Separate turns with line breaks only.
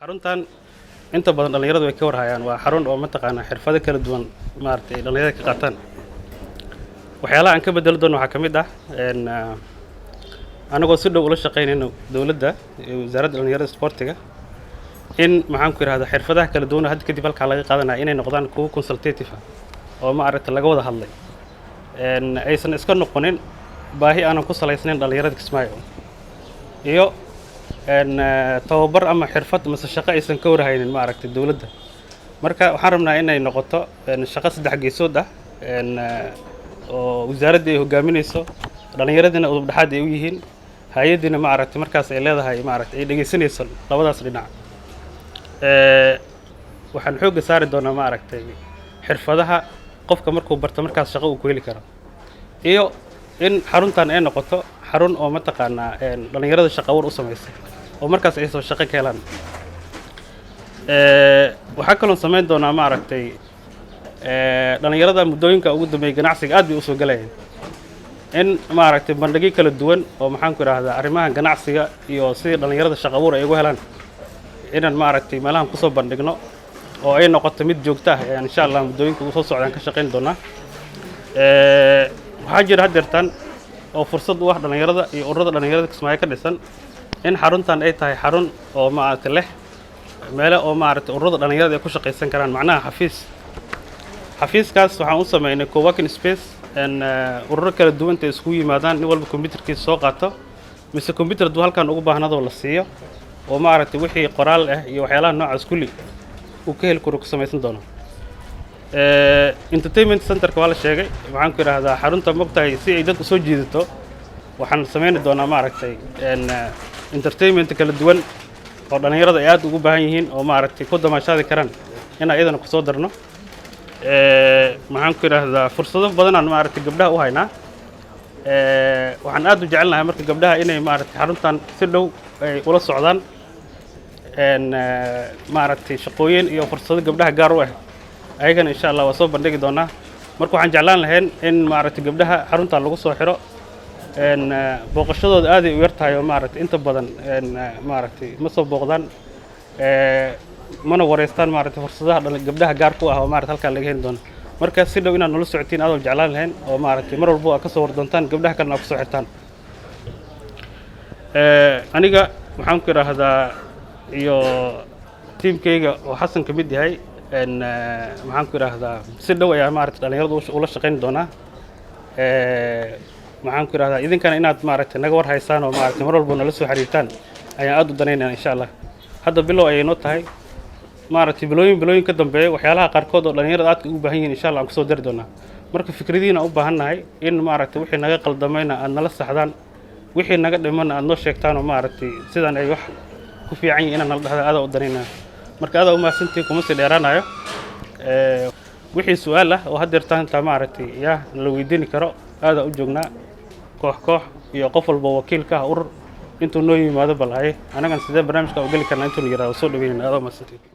xaruntan inta badan dhalinyaradu way ka warhayaan waa xarun oo mataqaanaa xirfado kala duwan maaragtay dhalinyarada ka qaataan waxyaalaha aan ka bedeli doono waxaa ka mid ah anagoo si dhow ula shaqaynayno dowladda iyo wasaaradda dhalinyarada isboortiga in maxaan ku yiraahdaa xirfadaha kala duwan hadda kadib halkaa laga qaadanaya inay noqdaan kuwo consultative ah oo maaragtay laga wada hadlay aysan iska noqonin baahi aanan ku salaysnayn dhalinyarada Kismaayo iyo tababar ama xirfad mise shaqo aysan ka warhaynin maaragtay dowladda marka waxaan rabnaa inay noqoto shaqo saddex geesood ah oo wasaaradda ay hogaaminayso dhalinyaradina udub dhaxaad ay u yihiin hay'adina maaragtay markaas ay leedahay maaragtay ay dhageysanayso labadaas dhinac waxaan xoogga saari doonaa maaragtay xirfadaha qofka markuu barto markaas shaqo uu ku heli karo iyo in xaruntan ay noqoto xarun oo mataqaanaa dhalinyarada shaqo war u samaysa oo markaas ay soo shaqo ka helaan waxaa kaloo samayn doonaa maaragtay dhalinyarada muddooyinka ugu dambeeyay ganacsiga aad bay u soo galayeen in maaragtay bandhigyo kala duwan oo maxaan ku yiraahdaa arrimaha ganacsiga iyo sidii dhalinyarada shaqo war ay ugu helaan inaan maaragtay meelahan ku soo bandhigno oo ay noqoto mid joogto ah insha Allah muddooyinka ugu soo socdaan ka shaqayn doonaa waxaa jira haddeertan oo fursad u ah dhalinyarada iyo ururada dhalinyarada Kismaayo ka dhisan in xaruntan ay tahay xarun oo maaragtay leh meelo oo maaragtay ururada dhalinyarada ay ku shaqaysan karaan macnaha xafiiskaas waxaan u sameynay co-working space ururo kala duwan ay isku yimaadaan nin walba computerkiisa soo qaato mise computer duu halkan ugu baahnado la siiyo oo maaragtay wixii qoraal ah iyo waxyaalaha noocaas kulli uu ka heli karo ku samaysan doono entertainment centerka waa la sheegay waxaan ku yiraahdaa xarunta mogtahay si ay dadku soo jiidato waxaan sameyn doonaa maaragtay entertainment kala duwan oo dhalinyarada ay aad ugu baahan yihiin oo maaragtay ku damaashaadi karaan in ayadana ku soo darno maxaan ku yiraahdaa fursado badan aan maaragtay gabdhaha u haynaa waxaan aad u jecelnahay marka gabdhaha inay maaragtay xaruntan si dhow ay ula socdaan maaragtay shaqooyin iyo fursado gabdhaha gaar u ah ayagana insha Allah waa soo bandhigi doonaa marka waxaan jeclaan lahayn in maaragtay gabdhaha xaruntan lagu soo xiro booqashadooda aad ay u yartahay oo maaragtay inta badan maaragtay ma soo booqdaan mana wareystaan maaragtay fursadaha gabdhaha gaar ku ah oo maaragtay halkaa laga heli doono marka si dhow inaad nala socotiin aad oo jeclaan lahayn oo maaragtay mar walba aad ka soo war doontaan gabdhaha kalena aad ku soo xirtaan aniga waxaan ku yiraahdaa iyo tiimkayga oo xasan ka mid yahay maxaan ku yiraahdaa si dhow ayaa maaragtay dhalinyaradu ula shaqayn doonaa maxaan ku yiraahdaa idinkana inaad maaragtay naga war haysaan oo maaragtay mar walba nala soo xiriirtaan ayaan aad u danaynaynaa insha Allah hadda bilow ayay noo tahay maaragtay bilooyin ka dambeeya waxyaalaha qaarkood oo dhalinyarada aad ugu baahan yihiin insha Allah aan ku soo dari doonaa marka fikradiina u baahannahay in maaragtay wixii naga qaldamayna aad nala saxdaan wixii naga dhimana aad noo sheegtaan oo maaragtay sidaan ay wax ku fiican yihiin inaan nala dhahdo aad u danaynaa marka aad u mahadsantiin kuma sii dheeraanayo wixii su'aal ah oo haddeertaan inta maaragtay yaa la weydiin karo aad u joognaa koox iyo qof walba wakiil ka ah urur intuu noo yimaado bal haye anagan sidee barnaamijka u gali karnaa intuu yiraahdo soo dhaweynaa aad u mahadsantiin